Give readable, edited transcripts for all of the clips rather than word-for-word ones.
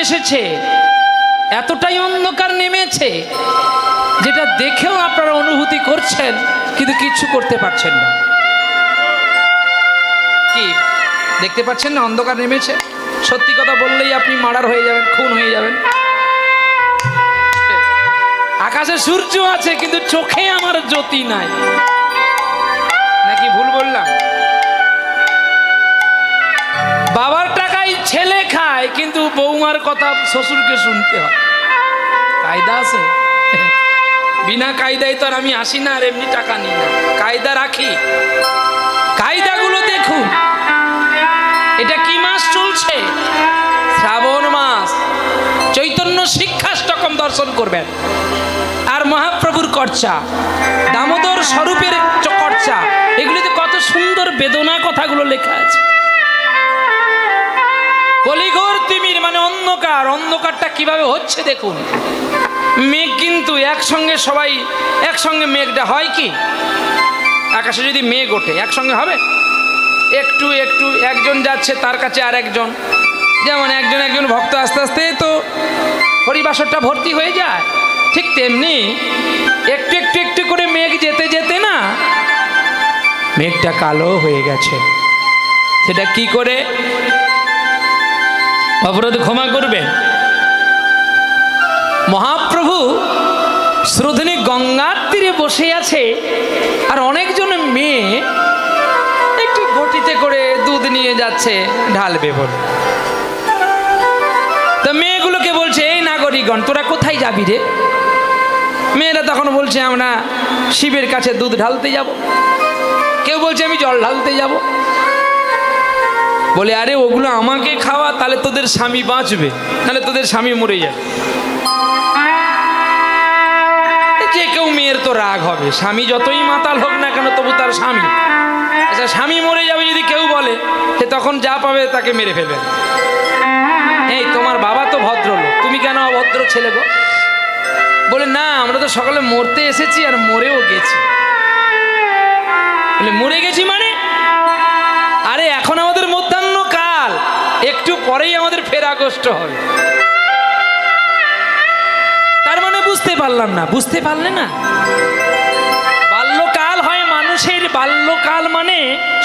এসেছে, এতটাই অন্ধকার নেমেছে যেটা দেখেও আপনারা অনুভূতি করছেন কিন্তু কিচ্ছু করতে পারছেন না। কি দেখতে পাচ্ছেন না অন্ধকার নেমেছে? সত্যি কথা বললেই আপনি মার্ডার হয়ে যাবেন, খুন হয়ে যাবেন। আকাশে সূর্য আছে কিন্তু চোখে আমার জ্যোতি নাই, নাকি ভুল বললাম? বাবার টাকায় ছেলে খায় কিন্তু বৌমার কথা শ্বশুরকে শুনতে হয়। কায়দা আছে? বিনা কায়দায় তো আর আমি আসি না, আর এমনি টাকা নিই না, কায়দা রাখি। কায়দাগুলো দেখুন। এটা কি মাস চলছে? শ্রাবণ মাস। চৈতন্য শিক্ষাষ্টকম দর্শন করবেন, আর মহাপ্রভুর কর্চা, দামোদর স্বরূপের কর্চা, এগুলিতে কত সুন্দর বেদনা কথাগুলো লেখা আছে। কলিঘোর তিমির মানে অন্ধকার, অন্ধকারটা কিভাবে হচ্ছে দেখুন। মেঘ কিন্তু একসঙ্গে সবাই একসঙ্গে মেঘটা হয় কি? আকাশে যদি মেঘ ওঠে একসঙ্গে হবে? একটু একটু একজন যাচ্ছে তার কাছে আর একজন, যেমন একজন একজন ভক্ত আস্তে আস্তে তো হরিবাসরটা ভর্তি হয়ে যায়, ঠিক তেমনি একটু একটু একটু করে মেঘ যেতে যেতে না মেঘটা কালো হয়ে গেছে। সেটা কি করে? অপরাধ ক্ষমা করবেন। মহাপ্রভু শ্রোধনী গঙ্গার তীরে বসে আছে, আর অনেকজন মেয়ে একটু ঘটিতে করে দুধ নিয়ে যাচ্ছে ঢালবে বলে। তো মেয়েগুলোকে বলছে, এই নাগরিকগণ তোরা কোথায় যাবি রে? মেয়েরা তখন বলছে, আমরা শিবের কাছে দুধ ঢালতে যাব। কেউ বলছে আমি জল ঢালতে যাব। বলে আরে ওগুলো আমাকে খাওয়া, তাহলে তোদের স্বামী বাঁচবে, তাহলে তোদের স্বামী মরে যাবে। যে কেউ মেয়ের তো রাগ হবে, স্বামী যতই মাতাল হোক না কেন তবু তার স্বামী। আচ্ছা স্বামী মরে যাবে যদি কেউ বলে, সে তখন যা পাবে তাকে মেরে ফেলবে। এই তোমার বাবা তো ভদ্রলোক, তুমি কেন অভদ্র ছেলে গো? বলে না আমরা তো সকালে মরতে এসেছি আর মরেও গেছি। বলে মরে গেছি মানে? আরে এখন আমাদের মধ্যাহ্ন কাল, একটু পরেই আমাদের ফেরা কষ্ট হবে। তার মানে বুঝতে পারলাম না, বুঝতে পারলে না? বাল্যকাল হয় মানুষের, বাল্যকাল মানে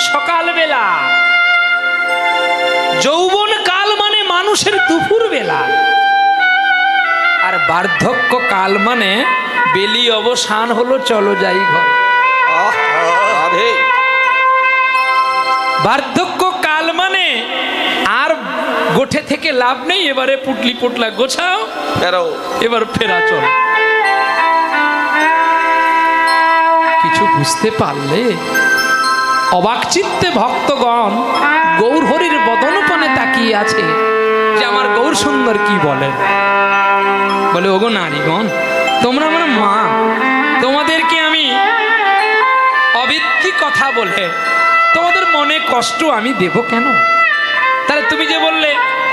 সকালবেলা, যৌবন কাল মানে মানুষের দুপুর বেলা, আর বার্ধক্য কাল মানে বেলি অবসান হলো চলো যাই ঘর। বার্ধক্য কাল মানে আর গোঠে থেকে লাভ নেই, এবারে পুটলি পুটলা গোছাও, এবার ফেরা চল। কিছু বুঝতে পারলে? অবাক চিত্তে ভক্তগণ গৌর হরির বদনপনে তাকিয়ে আছে যে আমার গৌর সুন্দর কি বলেন। বলে ওগো নারীগণ, তোমরা আমার মা, তোমাদেরকে আমি অবিদ্যি কথা বলে তোমাদের মনে কষ্ট আমি দেব কেন? তাহলে তুমি যে বললে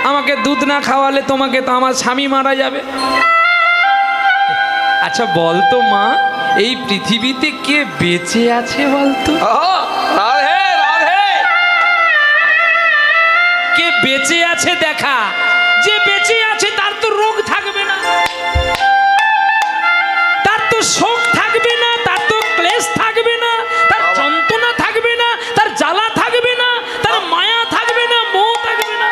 আমাকে দুধ না খাওয়ালে তোমাকে তো আমার স্বামী মারা যাবে। আচ্ছা বলতো মা, এই পৃথিবীতে কে বেঁচে আছে বলতো? কে বেঁচে আছে দেখা। যে বেঁচে আছে তার তো রোগ থাকবে না, তার তো শোক থাকবে না, তার তো ক্লেশ থাকবে না, তার যন্ত্রণা থাকবে না, তার জ্বালা থাকবে না, তার মায়া থাকবে না, মোহ থাকবে না।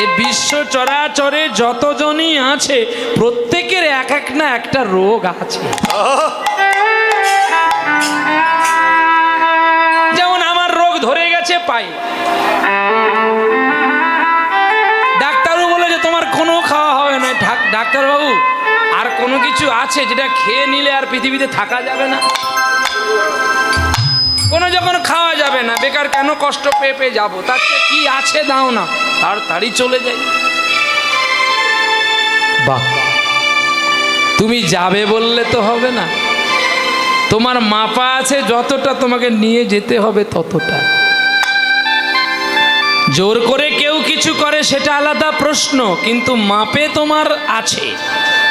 এই বিশ্ব চরাচরে যতজনই আছে প্রত্যেকের এক এক না একটা রোগ আছে। যেমন আমার রোগ ধরে গেছে পাই, ডাক্তারও বলে যে তোমার কোনো খাওয়া হবে না। ডাক্তারবাবু আর কোনো কিছু আছে যেটা খেয়ে নিলে আর পৃথিবীতে থাকা যাবে না? কোনো যখন খাওয়া যাবে না, বেকার কেন কষ্ট পেয়ে পেয়ে যাবো, তার চেয়ে কি আছে দাও না, তাড়াতাড়ি চলে যাই। বাহ, তুমি যাবে বললে তো হবে না, তোমার মাপা আছে যতটা তোমাকে নিয়ে যেতে হবে ততটা। জোর করে কেউ কিছু করে সেটা আলাদা প্রশ্ন, কিন্তু মাপে তোমার আছে।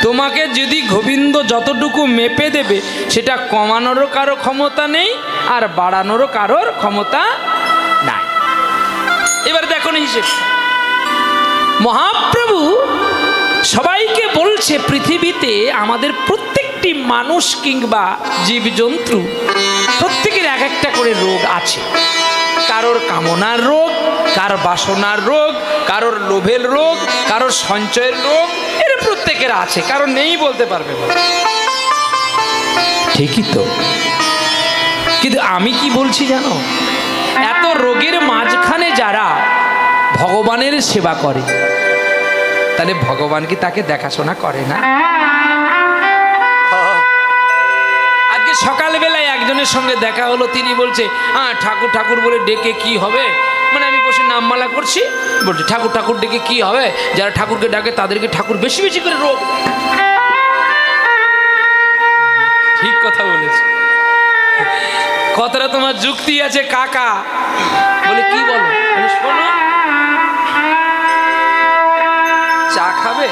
তোমাকে যদি গোবিন্দ যতটুকু মেপে দেবে সেটা কমানোরও কারো ক্ষমতা নেই আর বাড়ানোরও কারোর ক্ষমতা নাই। এবার দেখুন হিসেব, মহাপ্রভু সবাইকে বলছে পৃথিবীতে আমাদের প্রত্যেকটি মানুষ কিংবা জীবজন্তু প্রত্যেকের এক একটা করে রোগ আছে। কারোর কামনার রোগ, কারোর বাসনার রোগ, কারোর লোভের রোগ, কারোর সঞ্চয়ের রোগ, এর প্রত্যেকের আছে, কারণ নেই বলতে পারবে না। ঠিকই তো, কিন্তু আমি কি বলছি জানো, এত রোগের মাঝখানে যারা ভগবানের সেবা করে, তাহলে ভগবান কি তাকে দেখাশোনা করে না? আজকে সকালবেলায় একজনের সঙ্গে দেখা হলো, তিনি বলছে ঠাকুর ঠাকুর বলে ডেকে কি হবে, মানে আমি বসে নামমালা করছি, বলছি ঠাকুর ঠাকুর ডেকে কি হবে, যারা ঠাকুরকে ডাকে তাদেরকে ঠাকুর বেশি বেশি করে রোগ। ঠিক কথা বলেছে, কথাটা তোমার যুক্তি আছে কাকা। বলে কি বলো? শোনো, চা খাবে?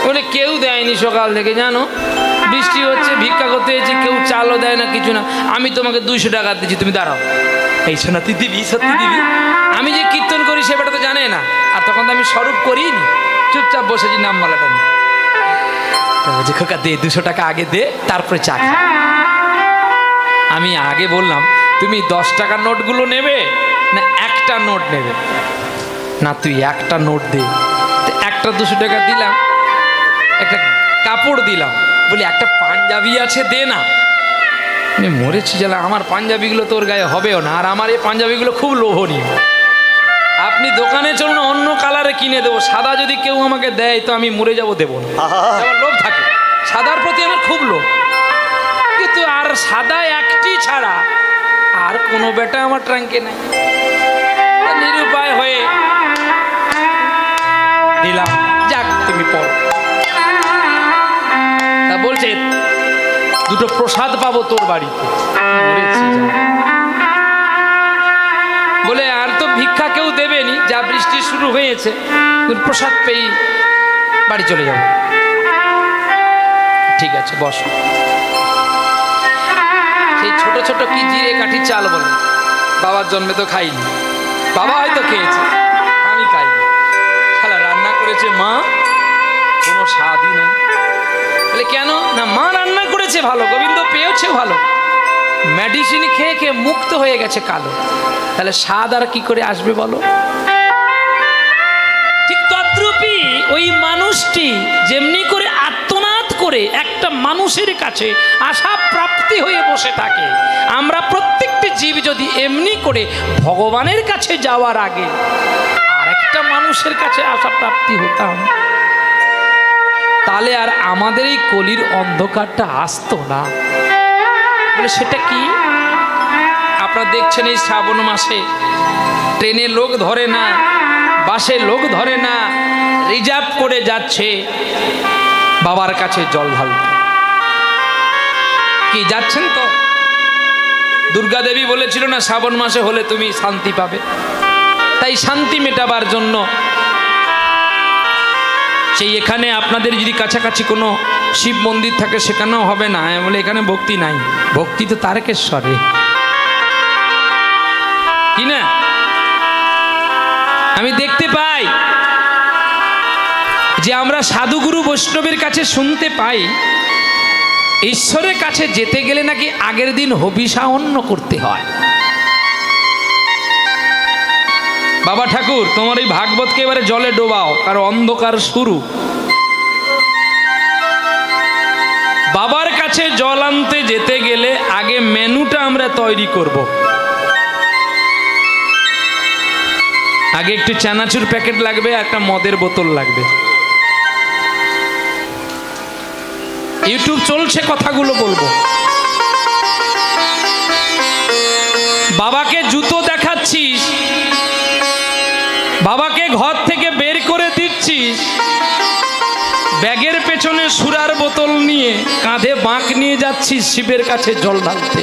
বলে কেউ দেয়নি সকাল থেকে, জানো বৃষ্টি হচ্ছে, ভিক্ষা করতে এসেছি, কেউ চালও দেয় না, কিছু না। আমি তোমাকে 200 টাকা দিচ্ছি, তুমি দাঁড়াও। এই শোনা, তুই দিবি? সত্যি দিবি? আমি যে কীর্তন করি সেটা তো জানে না, আর তখন তো আমি স্বরূপ করিনি, চুপচাপ বসেছি নামমালাটা নিয়ে। বলছি খোকা দে, 200 টাকা আগে দে, তারপরে চা খা। আমি আগে বললাম তুমি 10 টাকার নোটগুলো নেবে না একটা নোট নেবে? না তুই একটা নোট দে। একটা 200 টাকা দিলাম, একটা কাপড় দিলাম, বলি একটা পাঞ্জাবি আছে দে না। আমি মরেছি জ্বালা, আমার পাঞ্জাবিগুলো তোর গায়ে হবেও না, আর আমার এই পাঞ্জাবিগুলো খুব লোভনীয়। আপনি দোকানে চলুন, অন্য কালারে কিনে দেবো, সাদা যদি কেউ আমাকে দেয় তো আমি মরে যাবো, দেবো না। আমার লোভ থাকে, সাদার প্রতি আমার খুব লোভ। কিন্তু আর সাদা একটি ছাড়া আর কোনো বেটা আমার ট্রাঙ্কে নাই। নিরুপায় হয়ে দিলাম, যাক তুমি পড়ো। তা বলছে 2টো প্রসাদ পাবো তোর বাড়িতে। বলে আর তো ভিক্ষা কেউ দেবেনি, যা বৃষ্টি শুরু হয়েছে, প্রসাদ পেয়ে বাড়ি চলে যাবো। ঠিক আছে বসো। সেই ছোট ছোট কি জিরে কাঠি চাল বলে, বাবার জন্মে তো খাইনি, বাবা হয়তো খেয়েছে, আমি খাইনি। শালা রান্না করেছে মা, কোনো স্বাদই নেই। বলে কেন? না মা রান্না করেছে ভালো, গোবিন্দ পেয়েছে ভালো, মেডিসিন খেয়ে খেয়ে মুক্ত হয়ে গেছে কালো, তাহলে স্বাদ আর কি করে আসবে বলো? ঠিক তদ্রূপই ওই মানুষটি যেমনি করে আত্মনাদ করে একটা মানুষের কাছে আশা প্রাপ্তি হয়ে বসে থাকে, আমরা প্রত্যেকটি জীব যদি এমনি করে ভগবানের কাছে যাওয়ার আগে আর একটা মানুষের কাছে আশা প্রাপ্তি হতাম, তাহলে আর আমাদের এই কলির অন্ধকারটা আসতো না। বলে সেটা কি? আপনারা দেখছেন এই শ্রাবণ মাসে ট্রেনে লোক ধরে না, বাসে লোক ধরে না, রিজার্ভ করে যাচ্ছে বাবার কাছে জল ঢালতে। কি যাচ্ছেন তো? দুর্গা দেবী বলেছিল না শ্রাবণ মাসে হলে তুমি শান্তি পাবে, তাই শান্তি মেটাবার জন্য সেই এখানে আপনাদের যদি কাছাকাছি কোনো শিব মন্দির থাকে সেখানেও হবে না, বলে এখানে ভক্তি নাই, ভক্তি তো তারকেশ্বরে, কি না? আমি দেখতে পাই যে আমরা সাধুগুরু বৈষ্ণবের কাছে শুনতে পাই ঈশ্বরের কাছে যেতে গেলে নাকি আগের দিন হবিষান্ন করতে হয়। বাবা ঠাকুর তোমার এই ভাগবতকে এবারে জলে ডোবাও, কারণ অন্ধকার শুরু। বাবার কাছে জল আনতে যেতে গেলে আগে মেনুটা আমরা তৈরি করব। আগে একটু চানাচুর প্যাকেট লাগবে, একটা মদের বোতল লাগবে। ইউটিউব চলছে, কথাগুলো বলবো। বাবাকে জুতো দেখাচ্ছিস, বাবাকে ঘর থেকে বের করে দিচ্ছিস, ব্যাগের পেছনে সুরার বোতল নিয়ে কাঁধে বাঁক নিয়ে যাচ্ছিস শিবের কাছে জল ঢালতে।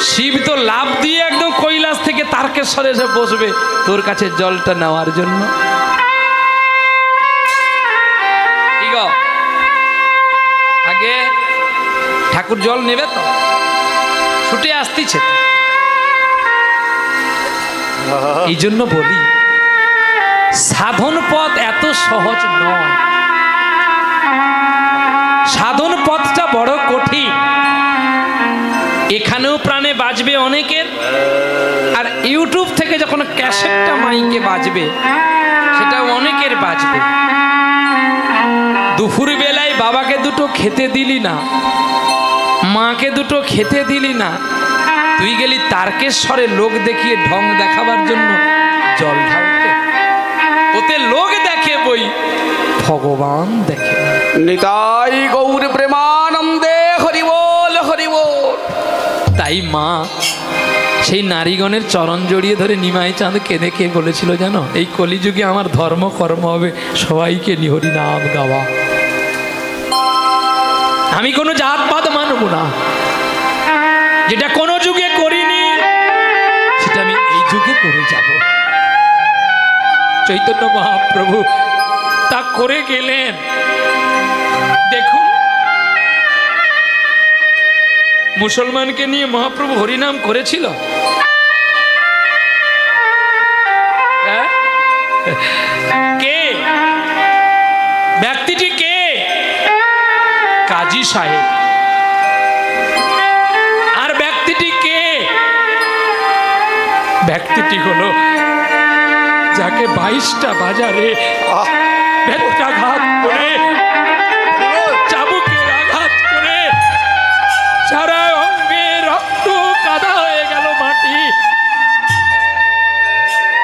শিব তো লাভ দিয়ে একদম কৈলাস থেকে তারকেশ্বরে এসে বসবে তোর কাছে জলটা নেওয়ার জন্য। আগে ঠাকুর জল নেবে তো, ছুটে আসতেছে তো। এই জন্য বলি সাধন পথ এত সহজ নয়, সাধন পথটা বড় কঠিন। এখানেও প্রাণে বাজবে অনেকের, আর ইউটিউব থেকে যখন ক্যাসেটটা মাইকে বাজবে সেটাও অনেকের বাজবে। দুপুর বেলায় বাবাকে দুটো খেতে দিলি না, মাকে দুটো খেতে দিলি না, তুই গেলি তারকেশ্বরে লোক দেখিয়ে ঢং দেখাবার জন্য জল ঢালতে। ওতে লোক দেখে বই, ভগবান দেখে। নিতাই গৌর প্রেমানন্দে হরি বল হরি বল। তাই মা সেই নারীগণের চরণ জড়িয়ে ধরে নিমাই চাঁদ কেঁদে কে বলেছিল জানো, এই কলিযুগে আমার ধর্ম কর্ম হবে সবাইকে নিয়ে হরি নাম গাওয়া। আমি কোনো জাতপাত মানব না, যেটা কোনো যুগে করিনি সেটা আমি এই যুগে করে যাব। চৈতন্য মহাপ্রভু তা করে গেলেন। দেখুন, মুসলমানকে নিয়ে মহাপ্রভু হরিনাম করেছিল। কে ব্যক্তিটি? কে? কাজী সাহেব। আর ব্যক্তিটি কে? ব্যক্তিটি হলো যাকে 22টা বাজারে বেত্রাঘাত করে, চাবুকের আঘাত করে সারা অঙ্গে রক্ত কাদা হয়ে গেল মাটি,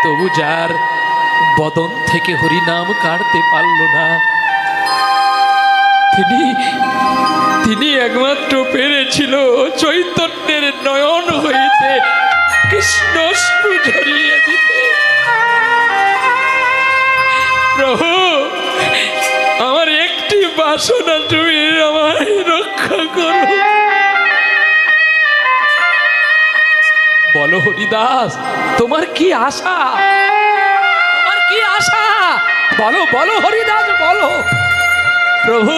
তবু যার বদন থেকে হরিনাম কাটতে পারল না, তিনি একমাত্র পেরেছিল চৈতন্যের নয়ন হইতে কৃষ্ণ অশ্রু ঝরিয়ে দিতে। প্রভু, আমার একটি বাসনা তুমি আমায় রক্ষা করো। বলো হরিদাস, তোমার কি আশা? তোমার কি আশা? বলো বলো হরিদাস, বলো। প্রভু,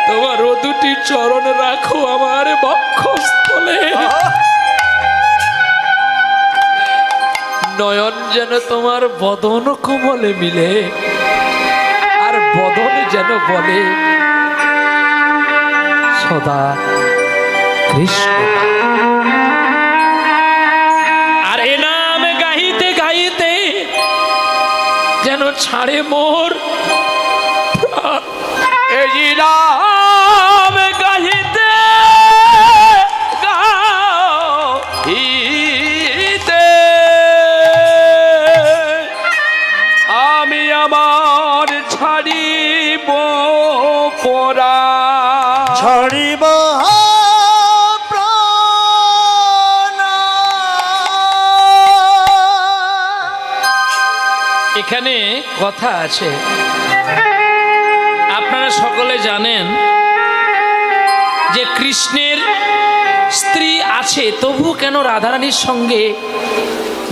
তোমার ও দুটি চরণ রাখো আমার বক্ষস্থলে, নয়ন যেন তোমার বদন কমলে মিলে, আর বদন যেন বলে সদা কৃষ্ণ। আর এ নাম গাইতে গাইতে যেন ছাড়ে মোর প্রাণ। এই নাম গাইতে গাইতে আমি আমার ছাড়িব পরা, ছাড়িব এখানে কথা আছে। আপনারা সকলে জানেন যে কৃষ্ণের স্ত্রী আছে, তবু কেন রাধারানীর সঙ্গে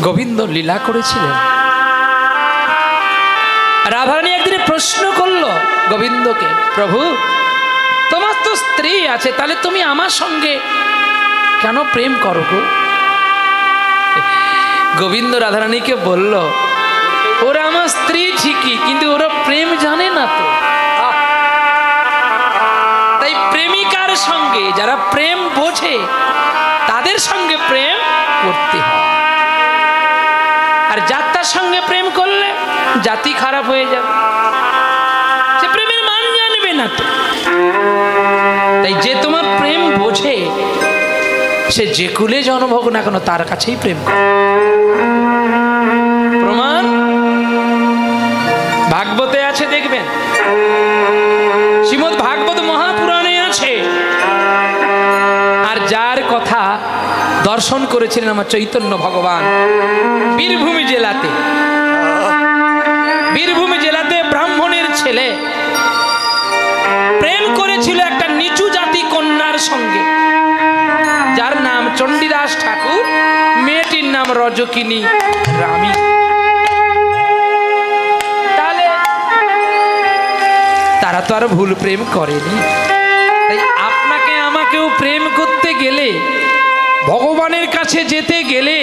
গোবিন্দ লীলা করেছিলেন? রাধারানী একদিন প্রশ্ন করলো গোবিন্দকে, প্রভু তোমার তো স্ত্রী আছে, তাহলে তুমি আমার সঙ্গে কেন প্রেম করো গো? গোবিন্দ রাধারানীকে বলল, ওরা আমার স্ত্রী ঠিকই, কিন্তু ওরা প্রেম জানে না তো। তাই প্রেমিকার সঙ্গে, যারা প্রেম বোঝে তাদের সঙ্গে প্রেম করতে হয়। আর যাত্রার সঙ্গে প্রেম করলে জাতি খারাপ হয়ে যাবে, সে প্রেমের মান জানবে না তো। তাই যে তোমার প্রেম বোঝে সে যে কুলে জন্ম হোক না কেন তার কাছেই প্রেম করে। প্রমাণ ভাগবতে আছে, দেখবেন শ্রীমদ্ ভাগবত মহাপুরাণে আছে। আর যার কথা দর্শন করেছিলেন আমার চৈতন্য ভগবান বীরভূমি জেলাতে, বীরভূমি জেলাতে ব্রাহ্মণের ছেলে প্রেম করেছিল একটা নিচু জাতি কন্যার সঙ্গে, যার নাম চণ্ডীদাস ঠাকুর, মেয়েটির নাম রজকিনী রামী। তাহলে তারা তো আর ভুল প্রেম করেনি। তাই আপনাকে আমাকেও প্রেম করতে গেলে, ভগবানের কাছে যেতে গেলে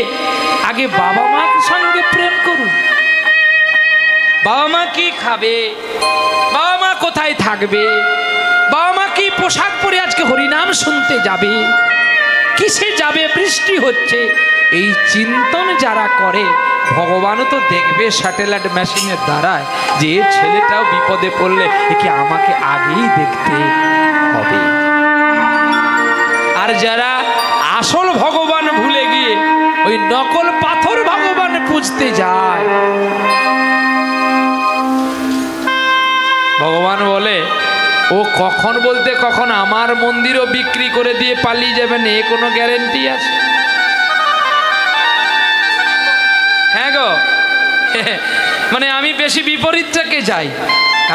আগে বাবা মার সঙ্গে প্রেম করুন, বাবা মা কি খাবে, বাবা মা কোথায় থাকবে, বাবা মা কি পোশাক পরে আজকে হরিনাম শুনতে যাবে, কিসে যাবে, বৃষ্টি হচ্ছে, এই চিন্তন যারা করে ভগবানও তো দেখবে স্যাটেলাইট মেশিনের দ্বারায় যে ছেলেটাও বিপদে পড়লে একে আমাকে আগেই দেখতে হবে। আর যারা আসল ভগবান ভুলে গিয়ে ওই নকল পাথর ভগবান পুজতে যায়, ভগবান বলে ও কখন বলতে কখন আমার মন্দিরও বিক্রি করে দিয়ে পালিয়ে যাবেন, এ কোনো গ্যারেন্টি আছে? হ্যাঁ গো, মানে আমি বেশি বিপরীতটাকে যাই,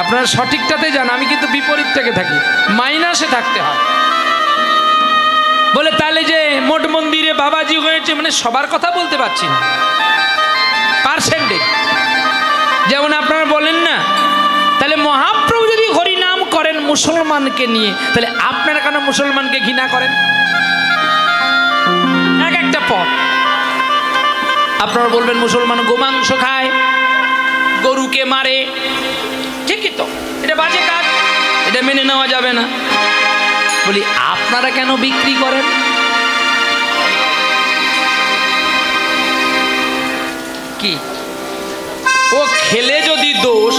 আপনারা সঠিকটাতে যান, আমি কিন্তু বিপরীতটাকে থাকি, মাইনাসে থাকতে হয়। বলে তাহলে যে মোট মন্দিরে বাবাজি হয়েছে, মানে সবার কথা বলতে পারছি না, পার্সেন্টেজ। যেমন আপনারা বলেন না, তাহলে মহাপ্রভু যদি হরিনাম করেন মুসলমানকে নিয়ে, তাহলে আপনারা কেন মুসলমানকে ঘৃণা করেন? এক একটা পথ আপনারা বলবেন মুসলমান গোমাংস খায়, গরুকে মারে, ঠিকই তো, এটা বাজে কাজ, এটা মেনে নেওয়া যাবে না। বলি আপনারা কেন বিক্রি করেন? কি ও খেলে যদি দোষ,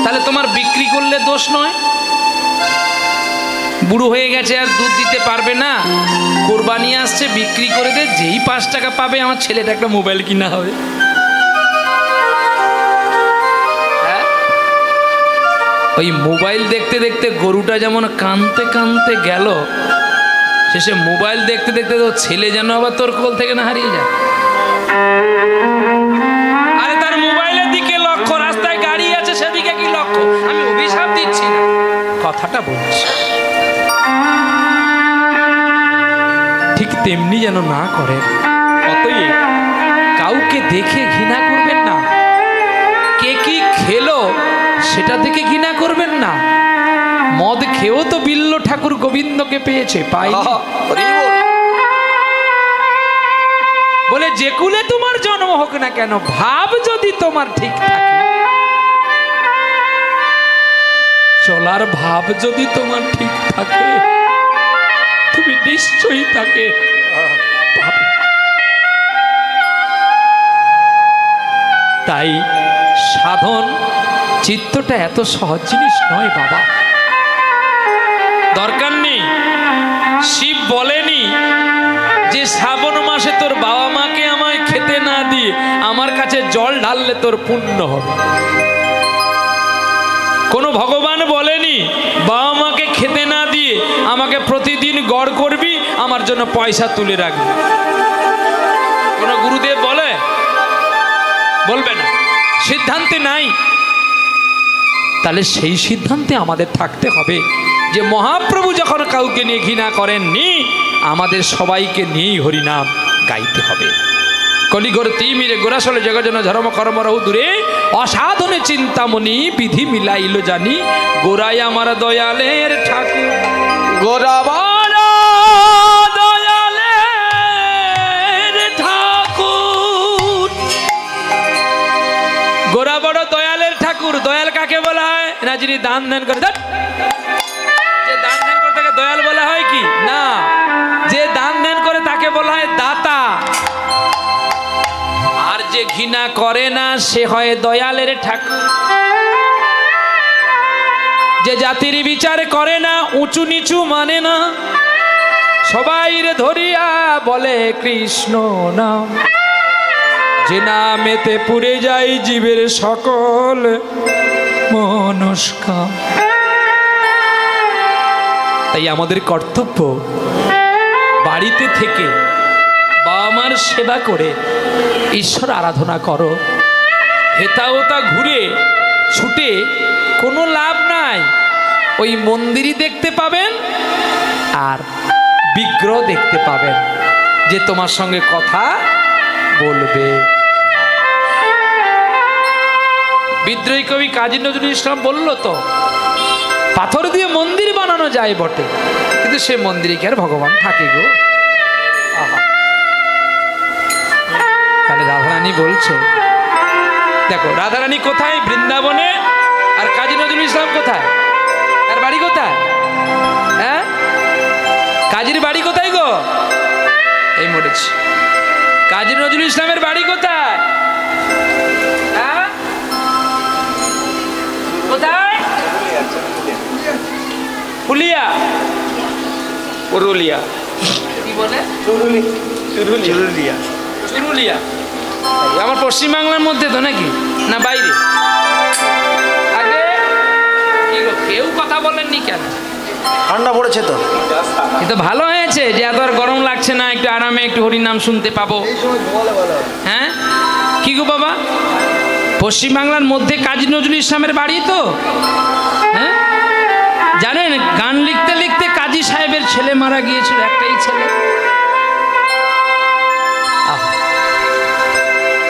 তাহলে তোমার বিক্রি করলে দোষ নয়? বুড়ো হয়ে গেছে আর দুধ দিতে পারবে না, কোরবানি আসছে, বিক্রি করে দে, যেই 5 টাকা পাবে আমার ছেলেটা একটা মোবাইল কিনা হবে। ওই মোবাইল দেখতে দেখতে গরুটা যেমন কানতে কানতে গেল, শেষে মোবাইল দেখতে দেখতে তো ছেলে যেন আবার তোর কোল থেকে না হারিয়ে যায়। আরে তার মোবাইলের দিকে লক্ষ্য, রাস্তায় গাড়ি আছে সেদিকে কি লক্ষ্য? আমি অভিশাপ দিচ্ছি না, কথাটা বলছি। ঠিক তেমনি যেন না করে। অতএব কাউকে দেখে ঘৃণা করবেন না, কে কি খেলো সেটা দেখে ঘৃণা করবেন না। মদ খেয়েও তো বিল্ল ঠাকুর গোবিন্দকে পেয়েছে, পাইনি? বলে যে কুলে তোমার জন্ম হোক না কেন, ভাব যদি তোমার ঠিক থাকে, চলার ভাব যদি তোমার ঠিক থাকে, তুমি নিশ্চয়ই তাকে পাবে। তাই সাধন চিত্তটা এত সহজ জিনিস নয় বাবা। দরকার নেই, শিব বলেনি যে শ্রাবণ মাসে তোর বাবা মাকে আমায় খেতে না দিয়ে আমার কাছে জল ঢাললে তোর পুণ্য হবে। কোনো ভগবান বলেনি বাবা মাকে খেতে না দিয়ে আমাকে প্রতিদিন গড় করবি, আমার জন্য পয়সা তুলে রাখবি। কোনো গুরুদেব বলবে না, সিদ্ধান্তে নাই। তাহলে সেই সিদ্ধান্তে আমাদের থাকতে হবে যে মহাপ্রভু যখন কাউকে নিয়ে ঘৃণা করেননি, আমাদের সবাইকে নিয়েই হরিনাম গাইতে হবে। কলিঘর তিমিরে গোরাসলে জগজন ধর্ম কর্ম রহু দূরে, অসাধনে চিন্তামণি বিধি মিলাইল জানি, গোরাই আমার দয়ালের ঠাকুর। গোরা দয়ালের ঠাকুর, গোরা বড় দয়ালের ঠাকুর। দয়াল কাকে বলা হয় না? যিনি দান ধ্যান করে। যে দান ধ্যান করে তাকে দয়াল বলা হয় কি না? যে দান ধ্যান করে তাকে বলা হয় দাতা। আর যে ঘৃণা করে না সে হয় দয়ালের ঠাকুর। যে জাতির বিচার করে না, উঁচু নিচু মানে না, সবাই রে ধরিয়া বলে কৃষ্ণ নাম, যে নামেতে পুরে যায় জীবের সকল মনস্কাম। তাই আমাদের কর্তব্য বাড়িতে থেকে বাবা মার সেবা করে ঈশ্বর আরাধনা করো। হেতা ওতা ঘুরে ছুটে কোনো লাভ নাই। ওই মন্দিরই দেখতে পাবেন আর বিগ্রহ দেখতে পাবেন যে তোমার সঙ্গে কথা বলবে। বিদ্রোহী কবি কাজী নজরুল ইসলাম বলল তো, পাথর দিয়ে মন্দির বানানো যায় বটে, কিন্তু সে মন্দিরে কি আর ভগবান থাকে গো? তাহলে রাধারানী বলছে দেখো রাধারানী কোথায়? বৃন্দাবনে। আর কাজী নজরুল ইসলাম কোথায়? তার বাড়ি কোথায়? হ্যাঁ, কাজীর বাড়ি কোথায় গো? এই মরেছে। কাজী নজরুল ইসলামের বাড়ি কোথায়? হ্যাঁ, কোথায়? ফুলিয়া, পুরুলিয়া। কি বলে? চুরুলিয়া। চুরুলিয়া আমার পশ্চিমবাংলার মধ্যে তো নাকি, না বাইরে? আগে কি গো, কেউ কথা বলেননি কেন? ঠান্ডা পড়েছে তো। কিন্তু ভালো হয়েছে যে এত আর গরম লাগছে না, একটু আরামে একটু হরিনাম শুনতে পাবো। হ্যাঁ, কি গো বাবা, পশ্চিমবাংলার মধ্যে কাজী নজরুল ইসলামের বাড়ি তো। হ্যাঁ, জানেন গান লিখতে লিখতে কাজী সাহেবের ছেলে মারা গিয়েছিল, একটাই ছেলে।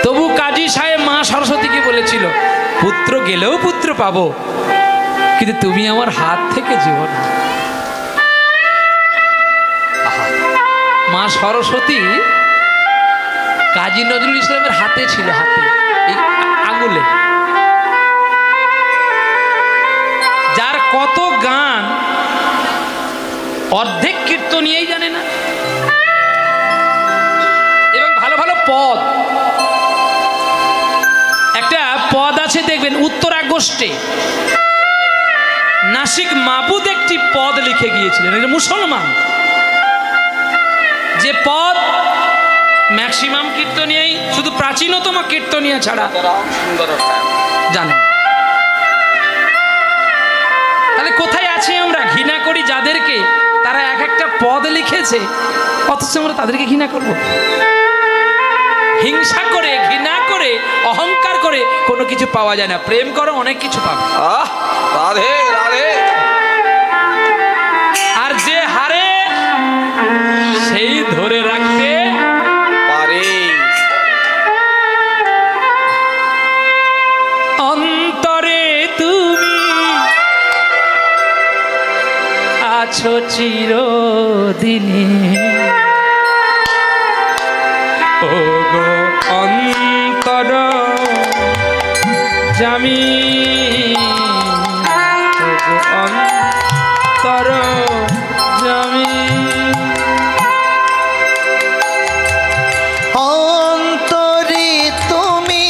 তবু কাজী সাহেব মা সরস্বতীকে বলেছিল, পুত্র গেলেও পুত্র পাবো, কিন্তু তুমি আমার হাত থেকে যেও না। মা সরস্বতী কাজী নজরুল ইসলামের হাতে ছিল, হাতে, এই আঙুলে। যার কত গান অর্ধেক কীর্তনিয়াই জানে না, এবং ভালো ভালো পদ। একটা পদ আছে দেখবেন উত্তরা গোষ্ঠে, নাসিক মাবুদ একটি পদ লিখে গিয়েছিলেন। এটা মুসলমান, যে পদ ম্যাক্সিমাম কীর্তনিয়াই, শুধু প্রাচীনতম কীর্তনিয়া ছাড়া জানেন। তাহলে কোথায় আছি আমরা? ঘৃণা করি যাদেরকে, তারা এক একটা পদ লিখেছে, অথচ আমরা তাদেরকে ঘৃণা করব। হিংসা করে, ঘৃণা করে, অহংকার করে কোনো কিছু পাওয়া যায় না। প্রেম করো, অনেক কিছু পাবে। রাধে রাধে। আর যে হারে সেই ধরে রাখতে পারে। অন্তরে তুমি আছো চিরদিনে, ও গো অন্তর জামি, ও গো অন্তর জামি। অন্তরে তুমি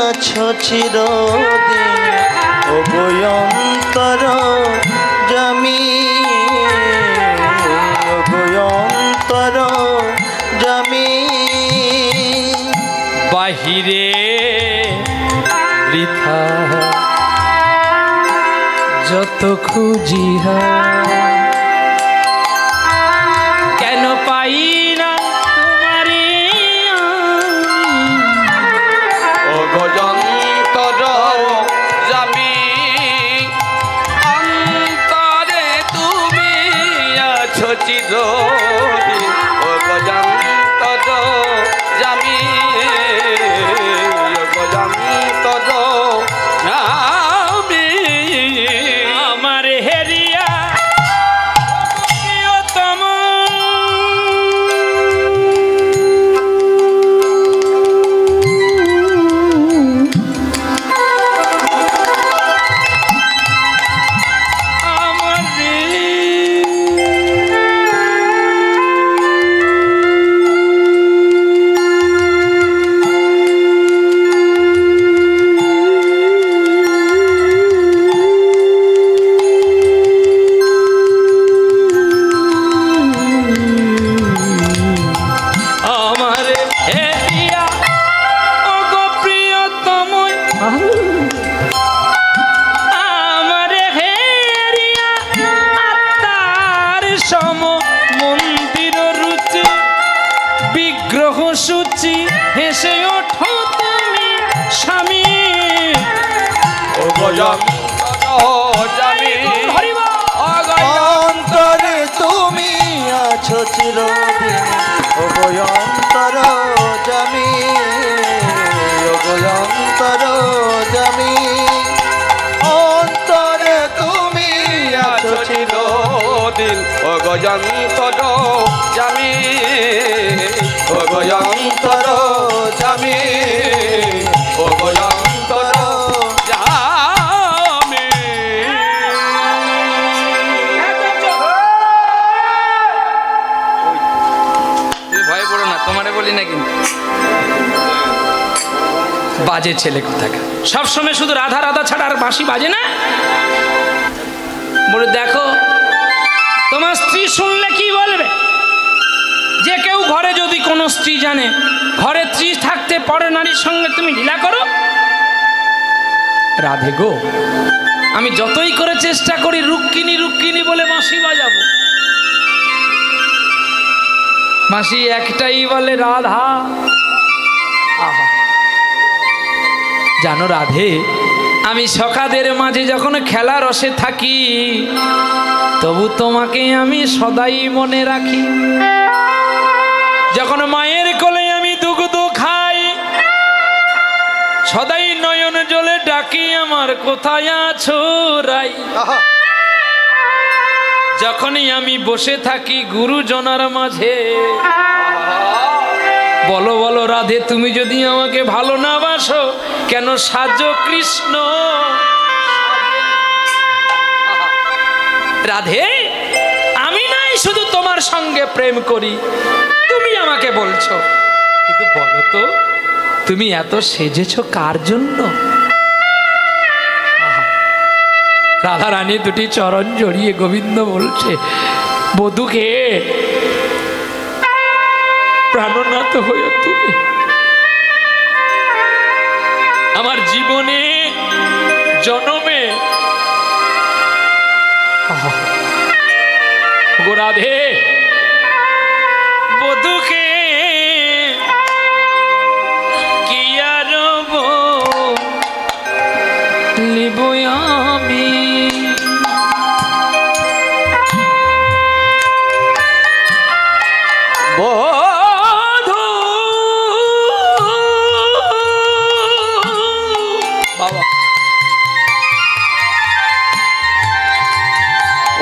আছো চিরদিন, ও গো অন্তর জামি, ও গো অন্তর জামি। বাহিরে বৃথা যত খুঁজিহা, কেন পাই না তোমারে ও গজন্তর জামি, অন্তরে তুমি আছো চিরদিন, ও গজন্তর জামি, ও গজন্তর জামি। আমার হেরিয়া প্রিয়তম, আমার আমার হেরিয়া ও গো প্রিয়তম, আমার হেরিয়া আত্মার সম মন্দির রুচি, বিগ্রহ সূচি হেসে ওঠো তুমি স্বামী, ও গজন্তর জামি, অন্তরে তুমি আছো চিরদিন, ও গো অন্তর জামি, ও গো অন্তর জামি। অন্তরে তুমি আছো চিরদিন, ও গজন্তর জামি, ও গজন্তর জামি, ও গজন্তর বাজে ছেলে কোথাকা, সবসময় শুধু রাধা রাধা ছাড়া আর বাঁশি বাজে না। বলে দেখো তোমার স্ত্রী শুনলে কি বলবে, যে কেউ ঘরে যদি কোনো স্ত্রী জানে ঘরে স্ত্রী থাকতে পরে নারীর সঙ্গে তুমি লীলা করো। রাধে গো, আমি যতই করে চেষ্টা করি রুক্মিণী রুক্মিণী বলে বাঁশি বাজাবো, বাঁশি একটাই বলে রাধা। আহা, জানো রাধে, আমি সখাদের মাঝে যখন খেলা রসে থাকি তবু তোমাকে আমি সদাই মনে রাখি। যখন মায়ের কোলে আমি দুগ্ধ খাই সদাই নয়ন জলে ডাকি আমার কোথায় আছো রাই। যখনই আমি বসে থাকি গুরুজনার মাঝে, বলো বলো রাধে, তুমি যদি আমাকে ভালো না বাসো কেন সাজো কৃষ্ণ। রাধে, আমি নাই শুধু তোমার সঙ্গে প্রেম করি, তুমি আমাকে বলছো, কিন্তু বলো তো তুমি এত সেজেছো কার জন্য? রাধা রানী দুটি চরণ জড়িয়ে গোবিন্দ বলছে, বধূকে প্রাণনাথ হয়ে তুমি আমার জীবনে জনমে। গো রাধে, বধূকে কি আর লিব আমি, বধূ বাবা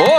ও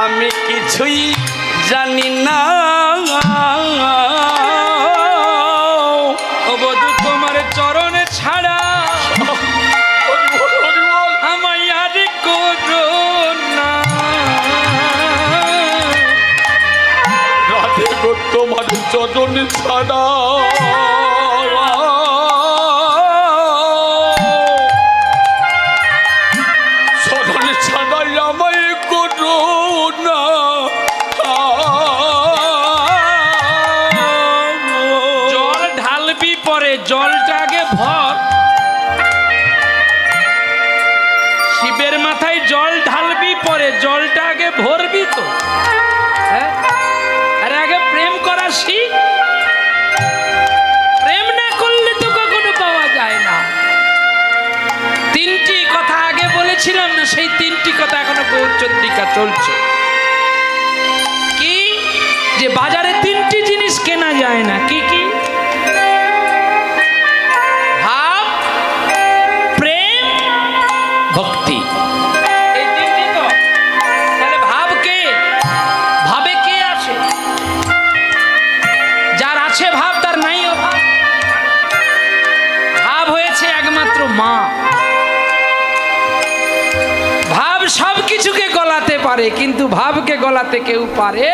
আমি কিছুই জানি না। ও বধূ, তোমার চরণে ছাড়া আমায় আর করো না। রাধে গো, তোমার চরণে ছাড়া জলটা আগে ভর, শিবের মাথায় জল ঢালবি পরে জলটা আগে ভরবি তো। হ্যাঁ, আরে আগে প্রেম করা শিখ, প্রেম না করলে তো কখনো পাওয়া যায় না। তিনটি কথা আগে বলেছিলাম না, সেই তিনটি কথা এখনো গৌরচন্দ্রিকা চলছে। পারে, কিন্তু ভাবকে গলাতে কেউ পারে।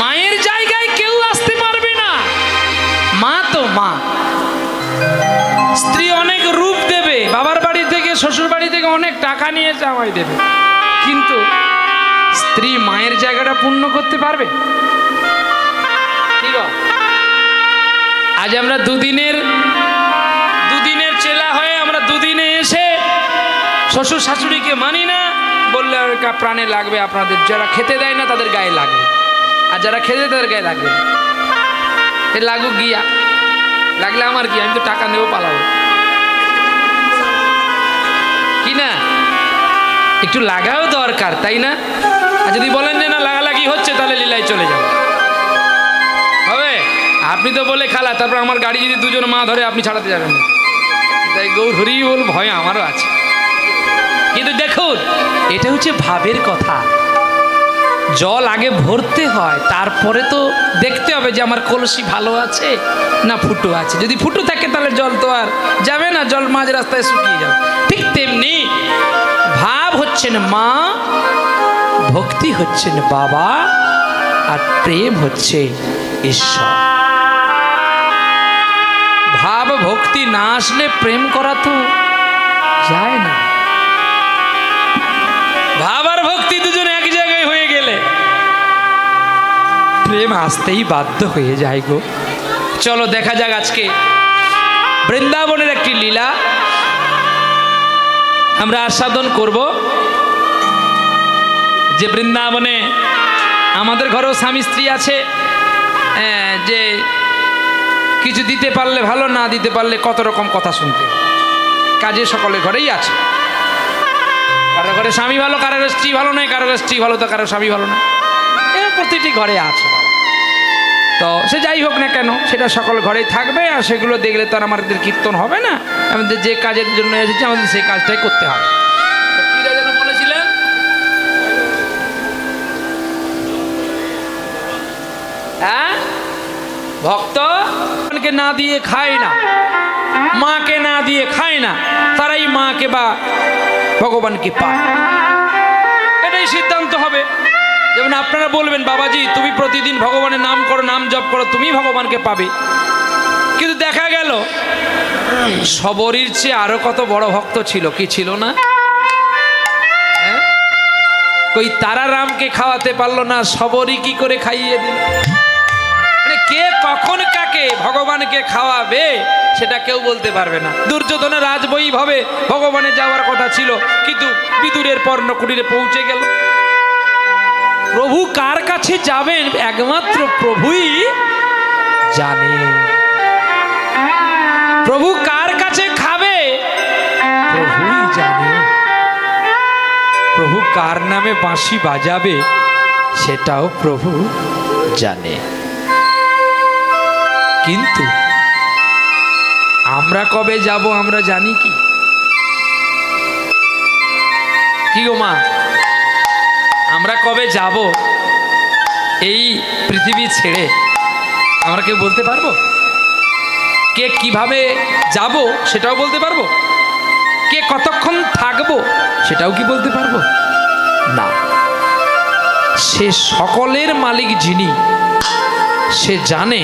মায়ের জায়গায় কেউ আসতে পারবে না। মা তো মা। স্ত্রী অনেক রূপ দেবে, বাবার বাড়ি থেকে শ্বশুর বাড়ি থেকে অনেক টাকা নিয়ে জামাই দেবে, কিন্তু স্ত্রী মায়ের জায়গাটা পূর্ণ করতে পারবে? ঠিক আছে, আজ আমরা দুদিনের চেলা হয়ে আমরা দুদিনে এসে শ্বশুর শাশুড়িকে মানি না বললে প্রাণে লাগবে আপনাদের। যারা খেতে দেয় না তাদের গায়ে লাগবে, আর যারা খেতে দেয় তাদের গায়ে লাগবে। এ লাগুক গিয়া, লাগলে আমার কি, আমি তো টাকা নেবো, পালাবো কি না? একটু লাগাও দরকার, তাই না? আর যদি বলেন যে না লাগালাগি হচ্ছে, তাহলে লীলায় চলে যাও, হবে? আপনি তো বলে খালা, তারপর আমার গাড়ি যদি দুজন মা ধরে আপনি ছাড়াতে যাবেন না, তাই গৌর হরি বল ভয় আমারও আছে। কিন্তু দেখুন, এটা হচ্ছে ভাবের কথা। জল আগে ভরতে হয়, তারপরে তো দেখতে হবে যে আমার কলসি ভালো আছে না ফুটো আছে। যদি ফুটো থাকে তাহলে জল তো আর যাবে না, জল মাঝ রাস্তায় শুকিয়ে যাবে। ঠিক তেমনি ভাব হচ্ছেন মা, ভক্তি হচ্ছেন বাবা, আর প্রেম হচ্ছে ঈশ্বর। ভাব ভক্তি না আসলে প্রেম করা তো যায় না। ভাব আর ভক্তি দুজন এক জায়গায় হয়ে গেলে প্রেম আসতেই বাধ্য হয়ে যায় গো। চলো দেখা যাক আজকে বৃন্দাবনের একটি লীলা আমরা আস্বাদন করব। যে বৃন্দাবনে আমাদের ঘরেও স্বামী স্ত্রী আছে, যে কিছু দিতে পারলে ভালো, না দিতে পারলে কত রকম কথা শুনতে। কাজে সকলের ঘরেই আছে, কারো ঘরে স্বামী ভালো, কারো স্ত্রী ভালো নয়, কারো স্ত্রী ভালো তো কারো স্বামী ভালো নয়, প্রতিটি ঘরে আছে। তো সে যাই হোক না কেন, সেটা সকল ঘরেই থাকবে, আর সেগুলো দেখলে তো আর আমাদের কীর্তন হবে না। আমাদের যে কাজের জন্য এসেছে আমাদের সেই কাজটাই করতে হবে। কীরা যেন বলেছিলেন, হ্যাঁ, ভক্তকে না দিয়ে খায় না, মাকে না দিয়ে খায় না, তারাই মাকে বা ভগবানকে পায়। এটাই সিদ্ধান্ত হবে। যেমন আপনারা বলবেন, বাবাজি তুমি প্রতিদিন ভগবানের নাম করো, নাম জপ করো, তুমি ভগবানকে পাবে। কিন্তু দেখা গেল সবরীর চেয়ে আরো কত বড় ভক্ত ছিল, কি ছিল না? কই তারা রামকে খাওয়াতে পারলো না, সবরী কি করে খাইয়ে দিল? মানে কে কখন কাকে ভগবানকে খাওয়াবে সেটা কেউ বলতে পারবে না। দুর্যোধনের রাজবৈভবে ভগবানের যাওয়ার কথা ছিল, কিন্তু বিদুরের পর্ণকুটিরে পৌঁছে গেল। প্রভু কার কাছে যাবেন একমাত্র প্রভুই জানে। প্রভু কার কাছে খাবে প্রভুই জানে। প্রভু কার নামে বাঁশি বাজাবে সেটাও প্রভু জানে। কিন্তু আমরা কবে যাব আমরা জানি কি? কি গো মা, আমরা কবে যাব এই পৃথিবী ছেড়ে আমরা কেউ বলতে পারবো? কে কিভাবে যাব সেটাও বলতে পারবো? কে কতক্ষণ থাকবো সেটাও কি বলতে পারবো? না। সে সকলের মালিক যিনি, সে জানে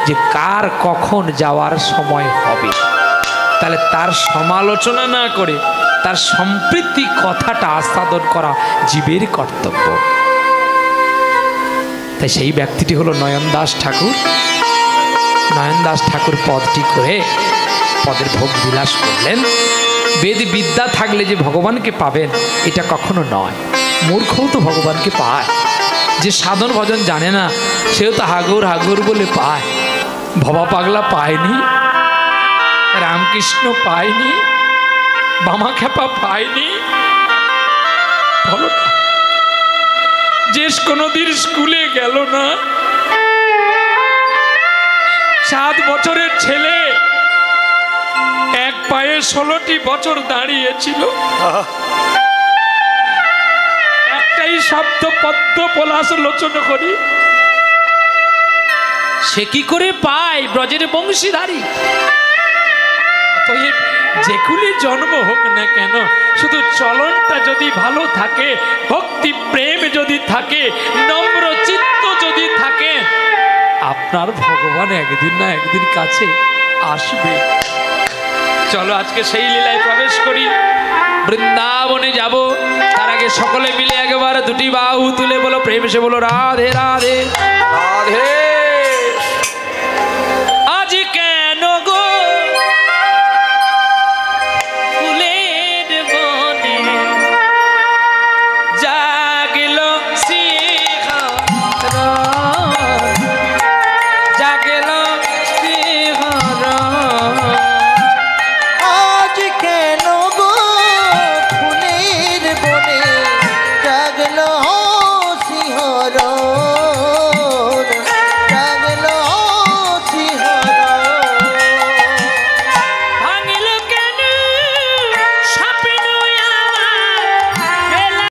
যে কার কখন যাওয়ার সময় হবে। তাহলে তার সমালোচনা না করে তার সম্প্রীতি কথাটা আস্বাদন করা জীবের কর্তব্য। তাই সেই ব্যক্তিটি হলো নয়নদাস ঠাকুর। নয়নদাস ঠাকুর পদটি করে পদের ভোগ বিলাস করলেন। বেদ বিদ্যা থাকলে যে ভগবানকে পাবেন এটা কখনো নয়। মূর্খও তো ভগবানকে পায়। যে সাধন ভজন জানে না সেও তো হাগুর হাগুর বলে পায়। ভবা পাগলা পায়নি, রামকৃষ্ণ পায়নি, বামা খেপা পায়নি। বলো না, যে কোনোদিন স্কুলে গেল না, 7 বছরের ছেলে এক পায়ে 16টি বছর দাঁড়িয়েছিল। একটাই শব্দ পদ্ম পলাশ লোচন করি, সে কি করে পায় ব্রজের বংশীধারী? অতএব যে কুলে জন্ম হোক না কেন, শুধু চলনটা যদি ভালো থাকে, ভক্তি প্রেম যদি থাকে, নম্র চিত্ত যদি থাকে, আপনার ভগবান একদিন না একদিন কাছে আসবে। চলো আজকে সেই লীলায় প্রবেশ করি, বৃন্দাবনে যাব। তার আগে সকলে মিলে একেবারে দুটি বাহু তুলে বলো, প্রেম সে বলো রাধে রাধে রাধে